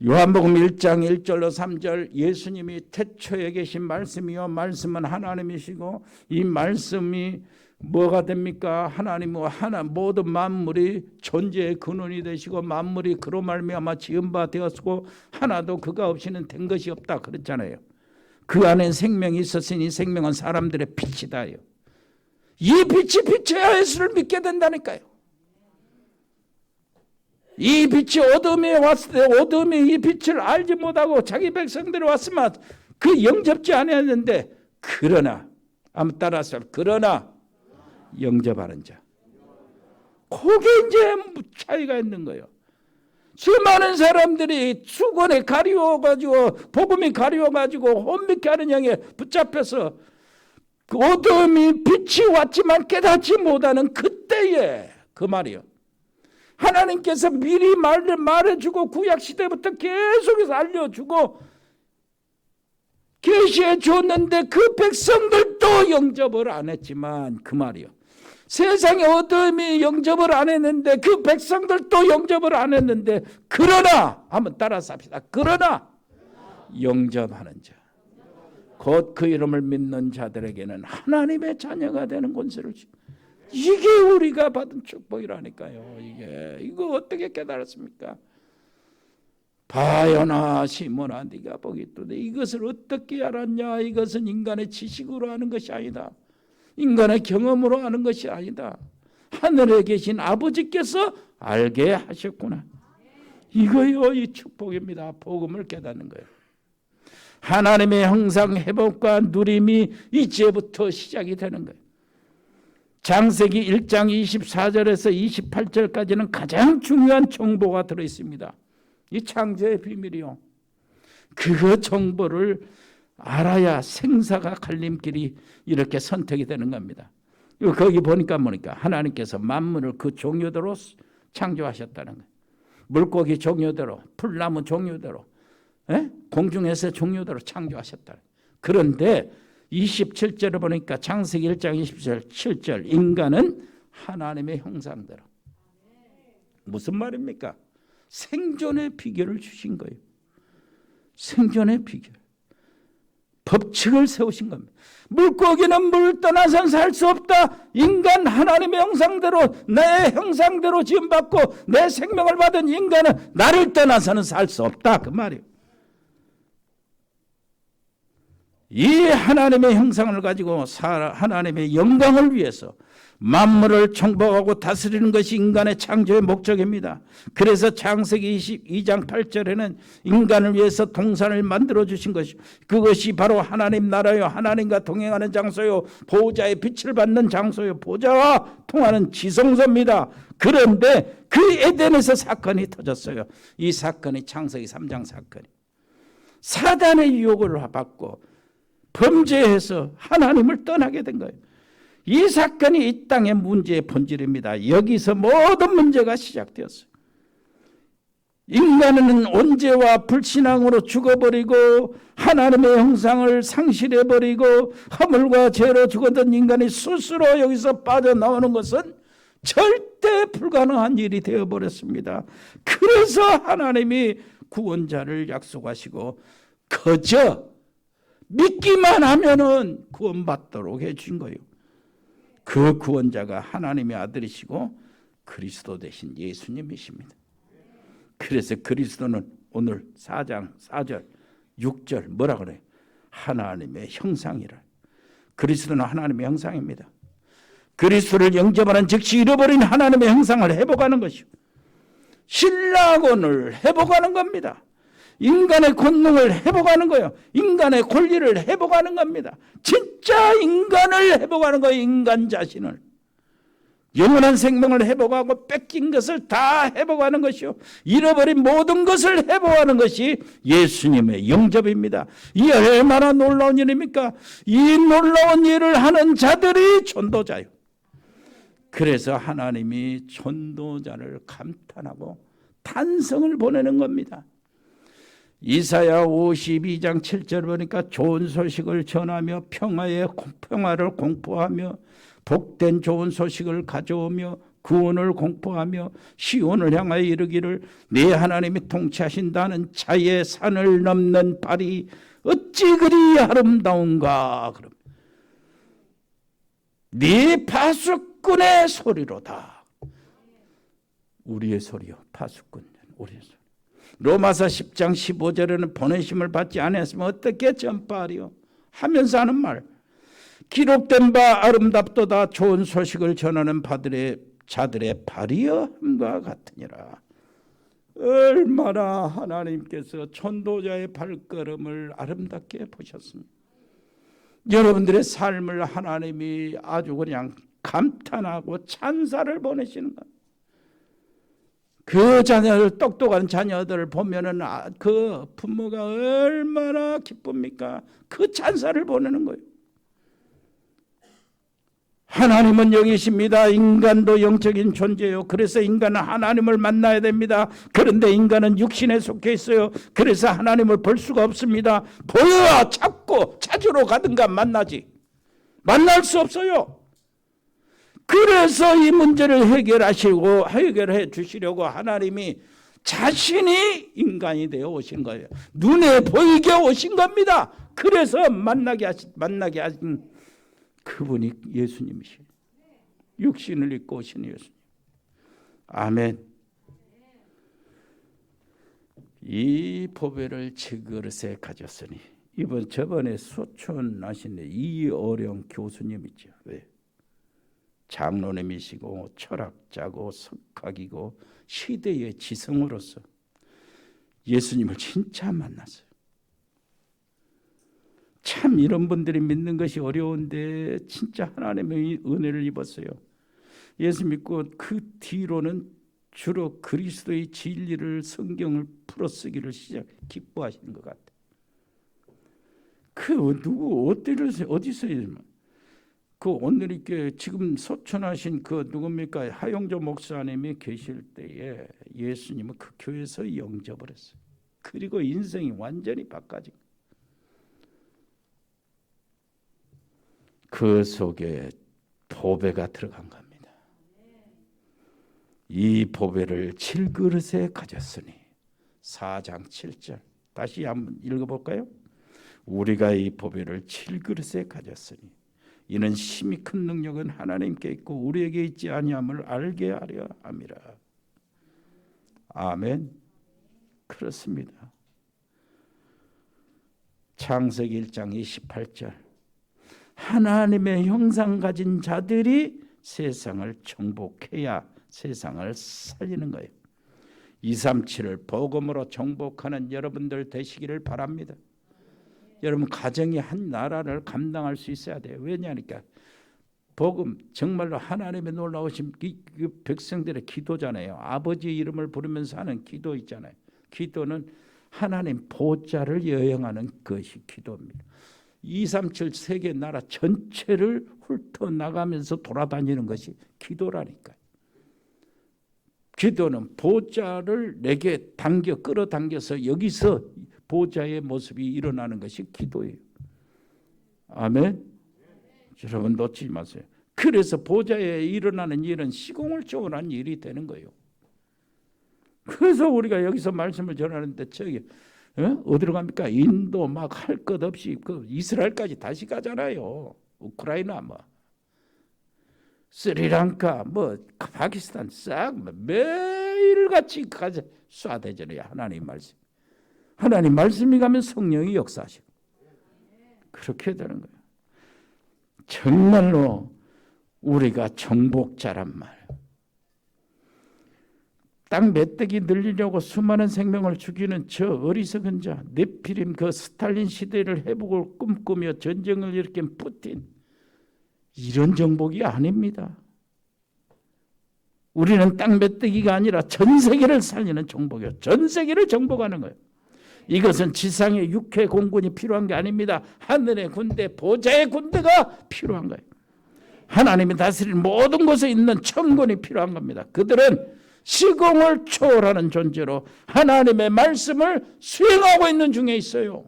요한복음 1장 1절로 3절 예수님이 태초에 계신 말씀이요 말씀은 하나님이시고 이 말씀이 뭐가 됩니까? 하나님과 모든 만물이 존재의 근원이 되시고 만물이 그로 말미암아 지은 바 되었고 하나도 그가 없이는 된 것이 없다 그랬잖아요. 그 안에 생명이 있었으니 생명은 사람들의 빛이다요. 이 빛이 비춰야 예수를 믿게 된다니까요. 이 빛이 어둠에 왔을 때 어둠이 이 빛을 알지 못하고 자기 백성들이 왔으면 그 영접지 않았는데 그러나 한번 따라서 그러나 영접하는 자, 그게 이제 차이가 있는 거예요. 수많은 사람들이 수건에 가리워가지고 복음이 가리워가지고 혼미케 하는 영에 붙잡혀서 그 어둠이 빛이 왔지만 깨닫지 못하는 그때에 그 말이요. 하나님께서 미리 말해주고 구약시대부터 계속해서 알려주고 계시해 줬는데 그 백성들도 영접을 안 했지만 그 말이요. 세상의 어둠이 영접을 안 했는데 그 백성들도 영접을 안 했는데 그러나 한번 따라서 합시다. 그러나 영접하는 자, 곧 그 이름을 믿는 자들에게는 하나님의 자녀가 되는 권세를 주고, 이게 우리가 받은 축복이라니까요. 이거 어떻게 깨달았습니까? 바요나 시몬아 네가 보겠도다. 이것을 어떻게 알았냐? 이것은 인간의 지식으로 아는 것이 아니다. 인간의 경험으로 아는 것이 아니다. 하늘에 계신 아버지께서 알게 하셨구나. 이거요, 이 축복입니다. 복음을 깨닫는 거예요. 하나님의 형상 회복과 누림이 이제부터 시작이 되는 거예요. 창세기 1장 24절에서 28절까지는 가장 중요한 정보가 들어있습니다. 이 창조의 비밀이요. 그 정보를 알아야 생사가 갈림길이 이렇게 선택이 되는 겁니다. 거기 보니까 하나님께서 만물을 그 종류대로 창조하셨다는 거예요. 물고기 종류대로, 풀나무 종류대로, 공중에서 종류대로 창조하셨다. 그런데 27절을 보니까 창세기 1장 27절 인간은 하나님의 형상대로. 무슨 말입니까? 생존의 비결을 주신 거예요. 생존의 비결. 법칙을 세우신 겁니다. 물고기는 물 떠나선 살 수 없다. 인간 하나님의 형상대로 내 형상대로 지음받고 내 생명을 받은 인간은 나를 떠나서는 살 수 없다. 그 말이에요. 이 하나님의 형상을 가지고 하나님의 영광을 위해서 만물을 정복하고 다스리는 것이 인간의 창조의 목적입니다. 그래서 창세기 22장 8절에는 인간을 위해서 동산을 만들어 주신 것이 그것이 바로 하나님 나라요 하나님과 동행하는 장소요 보호자의 빛을 받는 장소요 보좌와 통하는 지성소입니다. 그런데 그 에덴에서 사건이 터졌어요. 이 사건이 창세기 3장 사건이 사단의 유혹을 받고 범죄해서 하나님을 떠나게 된 거예요. 이 사건이 이 땅의 문제의 본질입니다. 여기서 모든 문제가 시작되었어요. 인간은 언제와 불신앙으로 죽어버리고 하나님의 형상을 상실해버리고 허물과 죄로 죽었던 인간이 스스로 여기서 빠져나오는 것은 절대 불가능한 일이 되어버렸습니다. 그래서 하나님이 구원자를 약속하시고 그저 믿기만 하면은 구원받도록 해준 거예요. 그 구원자가 하나님의 아들이시고 그리스도 되신 예수님이십니다. 그래서 그리스도는 오늘 4장 4절 6절 뭐라 그래요? 하나님의 형상이라. 그리스도는 하나님의 형상입니다. 그리스도를 영접하는 즉시 잃어버린 하나님의 형상을 회복하는 것이요. 신라곤을 회복하는 겁니다. 인간의 권능을 회복하는 거예요. 인간의 권리를 회복하는 겁니다. 진짜 인간을 회복하는 거예요. 인간 자신을. 영원한 생명을 회복하고 뺏긴 것을 다 회복하는 것이요. 잃어버린 모든 것을 회복하는 것이 예수님의 영접입니다. 이 얼마나 놀라운 일입니까? 이 놀라운 일을 하는 자들이 전도자요. 그래서 하나님이 전도자를 감탄하고 탄성을 보내는 겁니다. 이사야 52장 7절 보니까 좋은 소식을 전하며 평화를 공포하며 복된 좋은 소식을 가져오며 구원을 공포하며 시온을 향하여 이르기를 네 하나님이 통치하신다는 자의 산을 넘는 발이 어찌 그리 아름다운가. 그럼 네 파수꾼의 소리로다. 우리의 소리요. 파수꾼 우리의 소리. 로마서 10장 15절에는 보내심을 받지 않았으면 어떻게 전파하리요? 하면서 하는 말. 기록된 바 아름답도다 좋은 소식을 전하는 자들의 발이여함과 같으니라. 얼마나 하나님께서 전도자의 발걸음을 아름답게 보셨습니다. 여러분들의 삶을 하나님이 아주 그냥 감탄하고 찬사를 보내시는 것. 그 자녀들 똑똑한 자녀들을 보면은 그 부모가 얼마나 기쁩니까? 그 찬사를 보내는 거예요. 하나님은 영이십니다. 인간도 영적인 존재요. 그래서 인간은 하나님을 만나야 됩니다. 그런데 인간은 육신에 속해 있어요. 그래서 하나님을 볼 수가 없습니다. 보여야 찾으러 가든가 만나지. 만날 수 없어요. 그래서 이 문제를 해결해 주시려고 하나님이 자신이 인간이 되어 오신 거예요. 눈에 보이게 오신 겁니다. 그래서 만나게 하신 그분이 예수님이시에요. 육신을 입고 오신 예수님. 아멘. 이 보배를 질그릇에 가졌으니. 저번에 소천하신 이어령 교수님 있죠. 왜? 장로님이시고 철학자고 석학이고 시대의 지성으로서 예수님을 진짜 만났어요. 참 이런 분들이 믿는 것이 어려운데 진짜 하나님의 은혜를 입었어요. 예수 믿고 그 뒤로는 주로 그리스도의 진리를 성경을 풀어쓰기를 기뻐하시는 것 같아요. 누구 어디서 그 오늘 이렇게 지금 소천하신 그 누굽니까 하용조 목사님이 계실 때에 예수님은 그 교회에서 영접을 했어요. 그리고 인생이 완전히 바꿔진 거예요. 그 속에 보배가 들어간 겁니다. 이 보배를 질그릇에 가졌으니 4장 7절 다시 한번 읽어볼까요? 우리가 이 보배를 질그릇에 가졌으니 이는 심히 큰 능력은 하나님께 있고 우리에게 있지 아니함을 알게 하려 함이라. 아멘. 그렇습니다. 창세기 1장 28절 하나님의 형상 가진 자들이 세상을 정복해야 세상을 살리는 거예요. 237을 복음으로 정복하는 여러분들 되시기를 바랍니다. 여러분 가정이 한 나라를 감당할 수 있어야 돼요. 왜냐하니까 복음 정말로 하나님의 놀라우신 그 백성들의 기도잖아요. 아버지 이름을 부르면서 하는 기도 있잖아요. 기도는 하나님 보좌를 여행하는 것이 기도입니다. 237 세계 나라 전체를 훑어나가면서 돌아다니는 것이 기도라니까요. 기도는 보좌를 내게 끌어당겨서 여기서 보좌의 모습이 일어나는 것이 기도예요. 아멘. 여러분 놓치지 마세요. 그래서 보좌에 일어나는 일은 시공을 초월한 일이 되는 거예요. 그래서 우리가 여기서 말씀을 전하는데 어디로 갑니까? 인도 막 할 것 없이 이스라엘까지 다시 가잖아요. 우크라이나 스리랑카 파키스탄 싹 매일같이 쏴대잖아요. 하나님 말씀. 하나님 말씀이 가면 성령이 역사하시고 그렇게 되는 거예요. 정말로 우리가 정복자란 말. 땅 메뚜기 늘리려고 수많은 생명을 죽이는 저 어리석은 자 네피림 그 스탈린 시대를 회복을 꿈꾸며 전쟁을 일으킨 푸틴 이런 정복이 아닙니다. 우리는 땅 메뚜기가 아니라 전 세계를 살리는 정복이에요. 전 세계를 정복하는 거예요. 이것은 지상의 육해 공군이 필요한 게 아닙니다. 하늘의 군대, 보좌의 군대가 필요한 거예요. 하나님이 다스리는 모든 곳에 있는 천군이 필요한 겁니다. 그들은 시공을 초월하는 존재로 하나님의 말씀을 수행하고 있는 중에 있어요.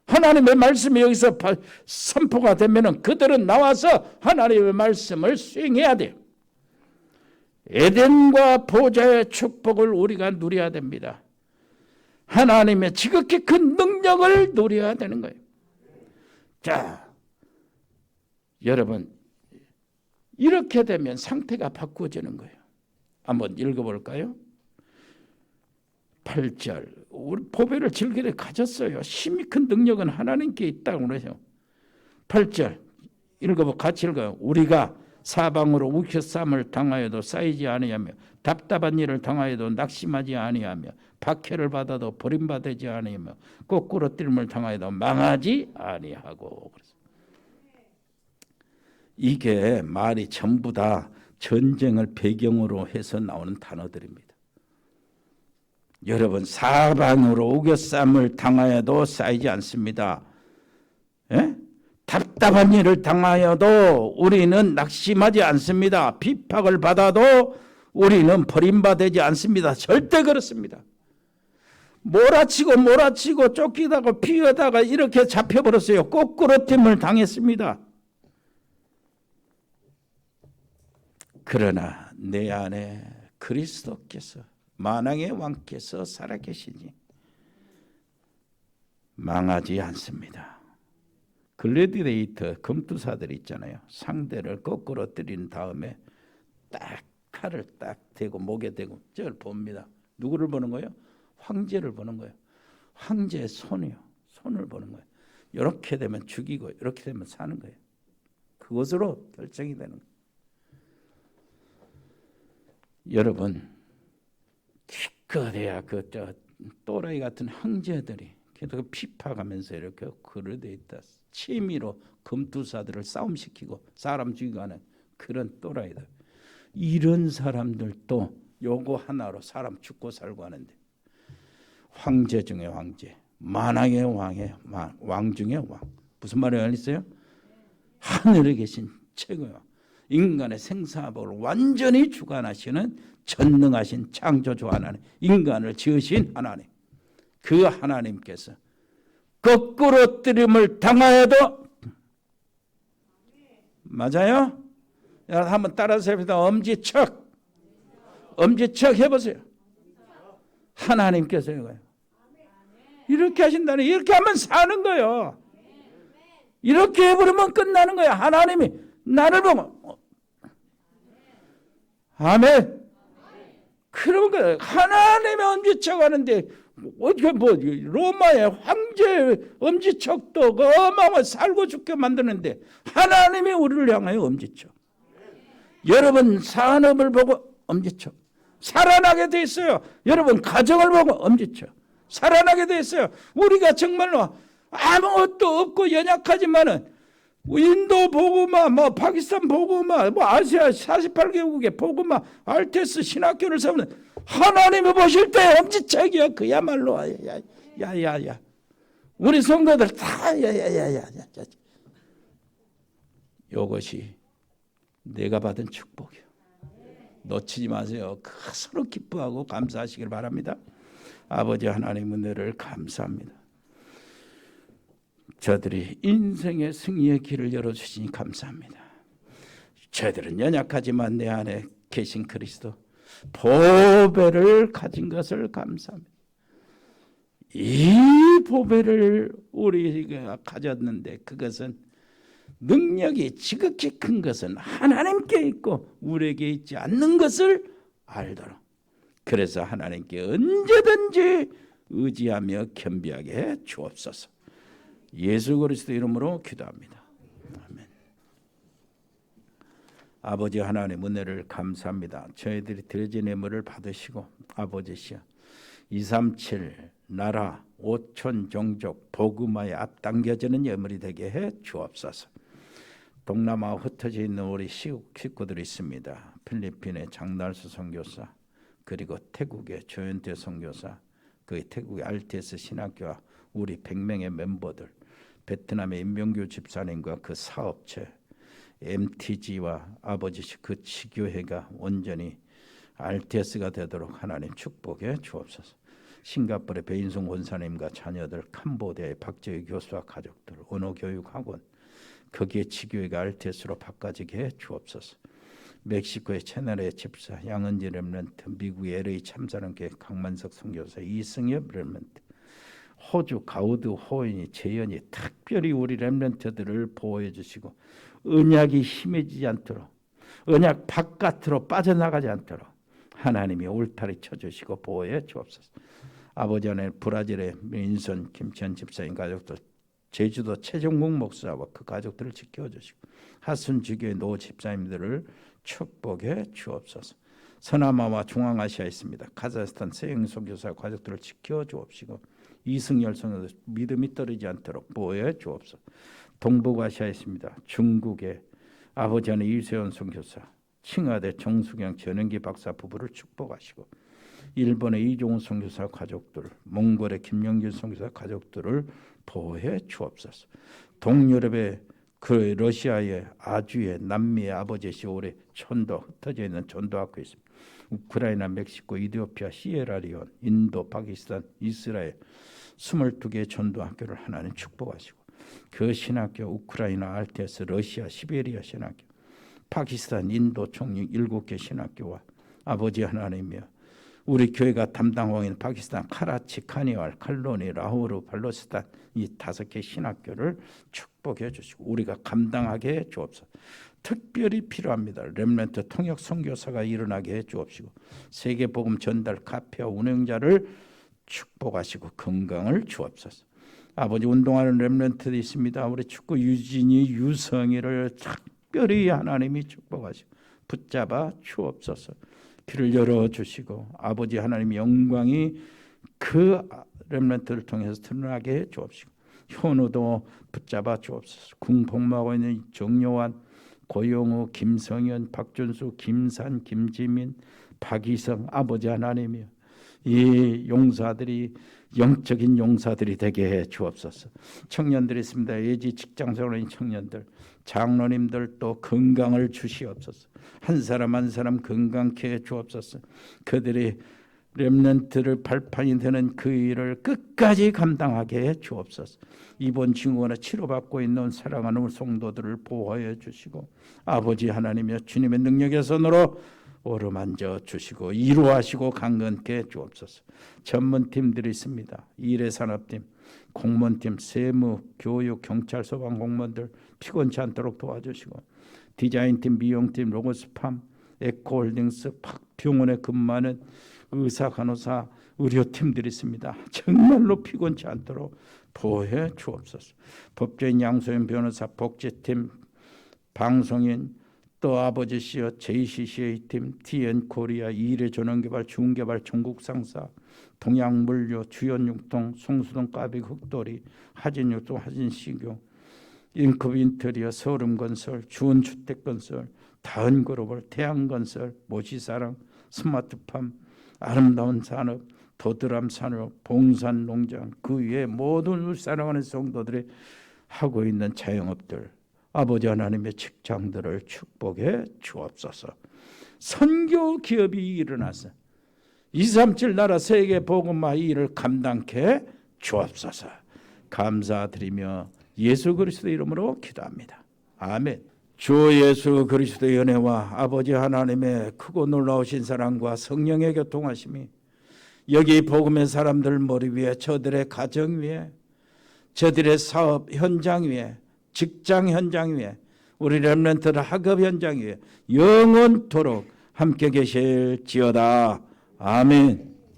하나님의 말씀이 여기서 선포가 되면 그들은 나와서 하나님의 말씀을 수행해야 돼요. 에덴과 보좌의 축복을 우리가 누려야 됩니다. 하나님의 지극히 큰 능력을 누려야 되는 거예요. 자, 여러분 이렇게 되면 상태가 바꾸어지는 거예요. 한번 읽어볼까요? 8절 우리 보배를 질그릇에 가졌어요. 심히 큰 능력은 하나님께 있다고 그러죠. 8절 같이 읽어요. 우리가 사방으로 우겨쌈을 당하여도 쌓이지 아니하며 답답한 일을 당하여도 낙심하지 아니하며 박해를 받아도 버림받지 아니하며 거꾸로 뛸림을 당하여도 망하지 아니하고. 이게 말이 전부 다 전쟁을 배경으로 해서 나오는 단어들입니다. 여러분 사방으로 우겨쌈을 당하여도 쌓이지 않습니다. 예? 답답한 일을 당하여도 우리는 낙심하지 않습니다. 핍박을 받아도 우리는 버림받지 않습니다. 절대 그렇습니다. 몰아치고 쫓기다가 피하다가 이렇게 잡혀버렸어요. 거꾸로 됨을 당했습니다. 그러나 내 안에 그리스도께서 만왕의 왕께서 살아계시니 망하지 않습니다. 글래디에이터 검투사들 있잖아요. 상대를 거꾸로 때린 다음에 딱 칼을 딱 대고 목에 대고 저를 봅니다. 누구를 보는 거예요? 황제를 보는 거예요. 황제의 손이요. 손을 보는 거예요. 이렇게 되면 죽이고 이렇게 되면 사는 거예요. 그것으로 결정이 되는 거예요. 여러분, 기껏해야 또라이 같은 황제들이 계속 피파가면서 이렇게 글을 돼 있다. 취미로 금투사들을 싸움시키고 사람 죽이고 하는 그런 또라이들. 이런 사람들도 요거 하나로 사람 죽고 살고 하는데, 황제 중에 황제, 만왕의 왕 중에 왕. 무슨 말이 알겠어요? 하늘에 계신 최고의 왕, 인간의 생사복을 완전히 주관하시는 전능하신 창조주 하나님, 인간을 지으신 하나님, 그 하나님께서 거꾸로 뜨림을 당하여도, 맞아요? 여러분 한번 따라서 해봅시다. 엄지척 해보세요. 하나님께서 이거예요. 이렇게 하신다니, 이렇게 하면 사는 거예요. 이렇게 해버리면 끝나는 거예요. 하나님이 나를 보고, 아멘. 그러면 하나님의 엄지척 하는데 어떻게 로마의 황제 엄지척도 어마어마 살고 죽게 만드는데 하나님이 우리를 향하여 엄지척. 여러분 산업을 보고 엄지척 살아나게 돼 있어요. 여러분 가정을 보고 엄지척 살아나게 돼 있어요. 우리가 정말로 아무것도 없고 연약하지만은 인도 보고마, 파키스탄 보고마, 아시아 48개국의 보고마, 알테스 신학교를 세우는 하나님이 보실 때 엄지척이야. 그야말로 야야야. 우리 성도들 다 야야야야. 이것이 내가 받은 축복이요. 놓치지 마세요. 서로 기뻐하고 감사하시길 바랍니다. 아버지 하나님 은혜를 감사합니다. 저들이 인생의 승리의 길을 열어주시니 감사합니다. 저들은 연약하지만 내 안에 계신 그리스도 보배를 가진 것을 감사합니다. 이 보배를 우리가 가졌는데 그것은 능력이 지극히 큰 것은 하나님께 있고 우리에게 있지 않는 것을 알도록, 그래서 하나님께 언제든지 의지하며 겸비하게 해 주옵소서. 예수 그리스도 이름으로 기도합니다. 아멘. 아버지 하나님 은혜를 감사합니다. 저희들이 드려진 예물을 받으시고 아버지시여 237 나라 5천 종족 복음화에 앞당겨지는 예물이 되게 해 주옵소서. 동남아 흩어져 있는 우리 식구들이 있습니다. 필리핀의 장날수 선교사, 그리고 태국의 조현태 선교사, 그 태국의 RTS 신학교와 우리 100명의 멤버들, 베트남의 임명규 집사님과 그 사업체 MTG와 아버지 그 지교회가 온전히 RTS가 되도록 하나님 축복해 주옵소서. 싱가포르의 배인성 원사님과 자녀들, 캄보디아의 박재희 교수와 가족들, 언어교육학원, 거기에 지교회가 RTS로 바꿔지게 해 주옵소서. 멕시코의 채널의 집사 양은지 렘넌트, 미국의 LA 참사랑교회 강만석 선교사, 이승엽 렘넌트, 호주 가우드 호인이 재현이 특별히 우리 렘넌트들을 보호해 주시고 언약이 힘해지지 않도록, 언약 바깥으로 빠져나가지 않도록 하나님이 울타리 쳐주시고 보호해 주옵소서. 아버지 안에 브라질의 민선 김천 집사님 가족들, 제주도 최종국 목사와 그 가족들을 지켜주시고 하순 지교의 노 집사님들을 축복해 주옵소서. 서남아와 중앙아시아에 있습니다. 카자흐스탄 세영 선교사 가족들을 지켜 주옵시고 이승열 선교사 믿음이 떨어지지 않도록 보호해 주옵소서. 동북아시아에 있습니다. 중국의 아버지 안에 이세원 선교사, 칭화대 정수경 전영기 박사 부부를 축복하시고 일본의 이종훈 선교사 가족들, 몽골의 김영길 선교사 가족들을 보호해 주옵소서. 동유럽의 그 러시아의 아주의 남미의 아버지시 올해 전도 흩어져 있는 전도학교 있습니다. 우크라이나, 멕시코, 이디오피아, 시에라리온, 인도, 파키스탄, 이스라엘 22개의 전도학교를 하나님 축복하시고 그 신학교 우크라이나, RTS, 러시아, 시베리아 신학교, 파키스탄, 인도 총 7개 신학교와 아버지 하나님이여 우리 교회가 담당하고 있는 파키스탄 카라치, 카니왈, 칼로니, 라호르, 발로스탄 이 5개 신학교를 축복해 주시고 우리가 감당하게 해 주옵소서. 특별히 필요합니다. 렘넌트 통역 선교사가 일어나게 해 주옵시고 세계복음 전달 카페와 운영자를 축복하시고 건강을 주옵소서. 아버지, 운동하는 렘넌트도 있습니다. 우리 축구 유진이, 유성이를 특별히 하나님이 축복하시고 붙잡아 주옵소서. 귀를 열어주시고 아버지 하나님 영광이 그 렘넌트를 통해서 드러나게 해 주옵시고, 현우도 붙잡아 주옵소서. 궁복무하고 있는 정요환, 고용우, 김성현, 박준수, 김산, 김지민, 박희성, 아버지 하나님이여, 이 용사들이 영적인 용사들이 되게 해 주옵소서. 청년들이 있습니다. 예지 직장생활인 청년들, 장로님들 또 건강을 주시옵소서. 한 사람 한 사람 건강케 해 주옵소서. 그들이 렘넌트를 발판이 되는 그 일을 끝까지 감당하게 해 주옵소서. 이번 증후군에 치료받고 있는 사랑하는 우리 성도들을 보호해 주시고, 아버지 하나님이여, 주님의 능력의 손으로 어루만져 주시고 이루하시고 강건케 해 주옵소서. 전문팀들이 있습니다. 일회산업팀, 공무원팀, 세무, 교육, 경찰, 소방 공무원들 피곤치 않도록 도와주시고, 디자인팀, 미용팀, 로고스팜, 에코홀딩스, 병원에 근무하는 의사, 간호사, 의료팀들이 있습니다. 정말로 피곤치 않도록 보호해 주옵소서. 법조인, 양소연 변호사, 복지팀, 방송인, 또 아버지시여 JCCA팀, TN코리아, 이레전원개발, 중개발, 전국상사, 동양물류, 주연육동, 송수동, 까비, 흑돌이, 하진육동, 하진시교, 인컵인테리어, 서름건설, 주원주택건설, 다은그로벌, 태양건설, 모시사랑, 스마트팜, 아름다운 산업, 도드람 산업, 봉산농장, 그 위에 모든 사랑하는 성도들이 하고 있는 자영업들, 아버지 하나님의 직장들을 축복해 주옵소서. 선교 기업이 일어나서 237 나라 세계 복음화 일을 감당케 주옵소서. 감사드리며 예수 그리스도의 이름으로 기도합니다. 아멘. 주 예수 그리스도의 은혜와 아버지 하나님의 크고 놀라우신 사랑과 성령의 교통하심이 여기 복음의 사람들 머리 위에, 저들의 가정 위에, 저들의 사업 현장 위에, 직장 현장 위에, 우리 렘넌트들 학업 현장 위에 영원토록 함께 계실지어다. 아멘.